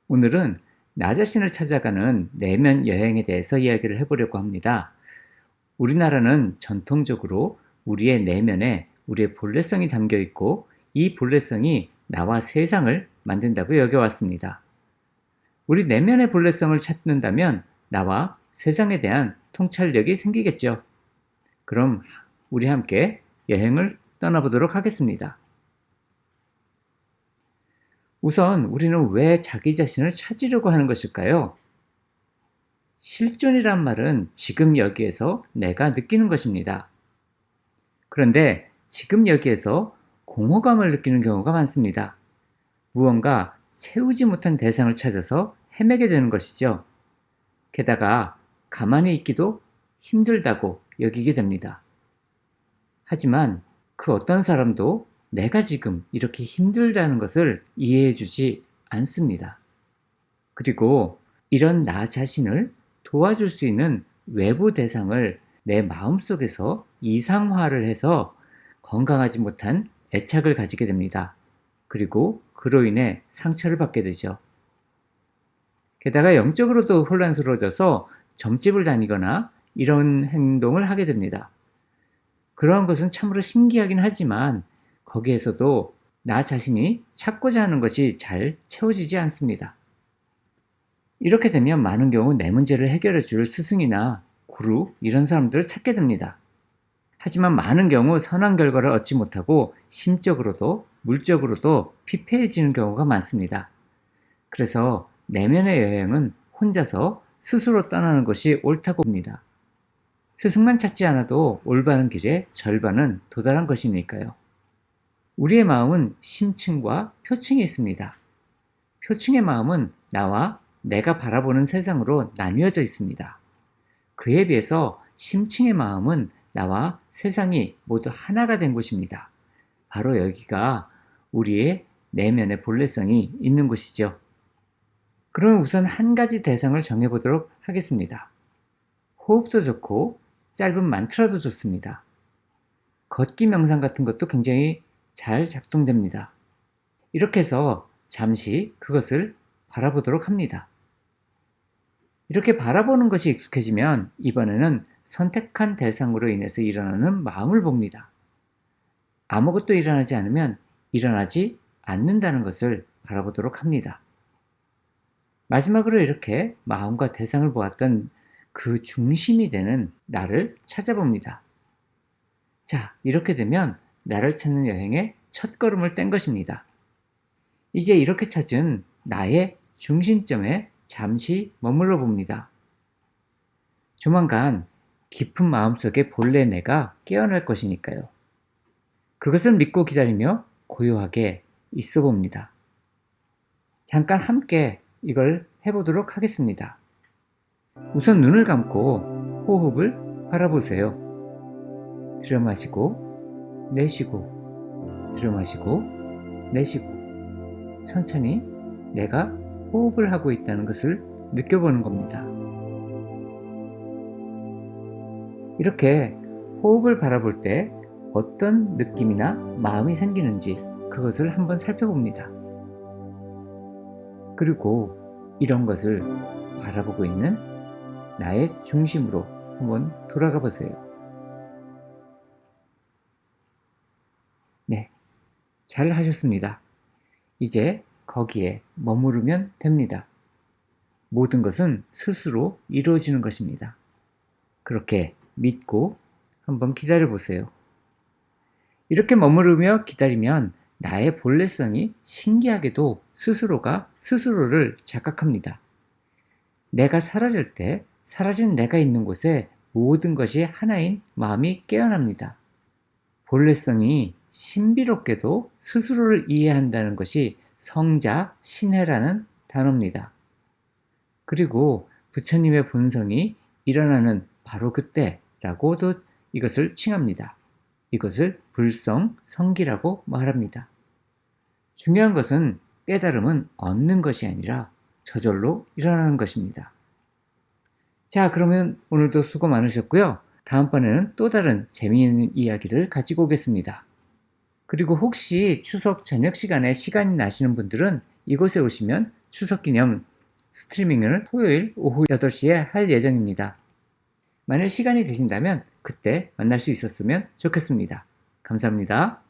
오늘은 나 자신을 찾아가는 내면 여행에 대해서 이야기를 해보려고 합니다. 우리나라는 전통적으로 우리의 내면에 우리의 본래성이 담겨 있고 이 본래성이 나와 세상을 만든다고 여겨왔습니다. 우리 내면의 본래성을 찾는다면 나와 세상에 대한 통찰력이 생기겠죠. 그럼 우리 함께 여행을 떠나보도록 하겠습니다. 우선 우리는 왜 자기 자신을 찾으려고 하는 것일까요? 실존이란 말은 지금 여기에서 내가 느끼는 것입니다. 그런데 지금 여기에서 공허감을 느끼는 경우가 많습니다. 무언가 채우지 못한 대상을 찾아서 헤매게 되는 것이죠. 게다가 가만히 있기도 힘들다고 여기게 됩니다. 하지만 그 어떤 사람도 내가 지금 이렇게 힘들다는 것을 이해해주지 않습니다. 그리고 이런 나 자신을 도와줄 수 있는 외부 대상을 내 마음속에서 이상화를 해서 건강하지 못한 애착을 가지게 됩니다. 그리고 그로 인해 상처를 받게 되죠. 게다가 영적으로도 혼란스러워져서 점집을 다니거나 이런 행동을 하게 됩니다. 그러한 것은 참으로 신기하긴 하지만 거기에서도 나 자신이 찾고자 하는 것이 잘 채워지지 않습니다. 이렇게 되면 많은 경우 내 문제를 해결해 줄 스승이나 구루 이런 사람들을 찾게 됩니다. 하지만 많은 경우 선한 결과를 얻지 못하고 심적으로도 물적으로도 피폐해지는 경우가 많습니다. 그래서 내면의 여행은 혼자서 스스로 떠나는 것이 옳다고 봅니다. 스승만 찾지 않아도 올바른 길의 절반은 도달한 것이니까요. 우리의 마음은 심층과 표층이 있습니다. 표층의 마음은 나와 내가 바라보는 세상으로 나뉘어져 있습니다. 그에 비해서 심층의 마음은 나와 세상이 모두 하나가 된 곳입니다. 바로 여기가 우리의 내면의 본래성이 있는 곳이죠. 그럼 우선 한 가지 대상을 정해보도록 하겠습니다. 호흡도 좋고 짧은 만트라도 좋습니다. 걷기 명상 같은 것도 굉장히 잘 작동됩니다. 이렇게 해서 잠시 그것을 바라보도록 합니다. 이렇게 바라보는 것이 익숙해지면 이번에는 선택한 대상으로 인해서 일어나는 마음을 봅니다. 아무것도 일어나지 않으면 일어나지 않는다는 것을 바라보도록 합니다. 마지막으로 이렇게 마음과 대상을 보았던 그 중심이 되는 나를 찾아봅니다. 자, 이렇게 되면 나를 찾는 여행의 첫 걸음을 뗀 것입니다. 이제 이렇게 찾은 나의 중심점에 잠시 머물러 봅니다. 조만간 깊은 마음속의 본래 내가 깨어날 것이니까요. 그것을 믿고 기다리며 고요하게 있어 봅니다. 잠깐 함께 이걸 해보도록 하겠습니다. 우선 눈을 감고 호흡을 바라보세요. 들여 마시고 내쉬고 들여 마시고 내쉬고 천천히 내가 호흡을 하고 있다는 것을 느껴보는 겁니다. 이렇게 호흡을 바라볼 때 어떤 느낌이나 마음이 생기는지 그것을 한번 살펴봅니다. 그리고 이런 것을 바라보고 있는 나의 중심으로 한번 돌아가 보세요. 네, 잘 하셨습니다. 이제 거기에 머무르면 됩니다. 모든 것은 스스로 이루어지는 것입니다. 그렇게 믿고 한번 기다려 보세요. 이렇게 머무르며 기다리면 나의 본래성이 신기하게도 스스로가 스스로를 자각합니다. 내가 사라질 때 사라진 내가 있는 곳에 모든 것이 하나인 마음이 깨어납니다. 본래성이 신비롭게도 스스로를 이해한다는 것이 성자 신해라는 단어입니다. 그리고 부처님의 본성이 일어나는 바로 그때라고도 이것을 칭합니다. 이것을 불성, 성기라고 말합니다. 중요한 것은 깨달음은 얻는 것이 아니라 저절로 일어나는 것입니다. 자, 그러면 오늘도 수고 많으셨고요. 다음번에는 또 다른 재미있는 이야기를 가지고 오겠습니다. 그리고 혹시 추석 저녁 시간에 시간이 나시는 분들은 이곳에 오시면 추석 기념 스트리밍을 토요일 오후 8시에 할 예정입니다. 만일 시간이 되신다면 그때 만날 수 있었으면 좋겠습니다. 감사합니다.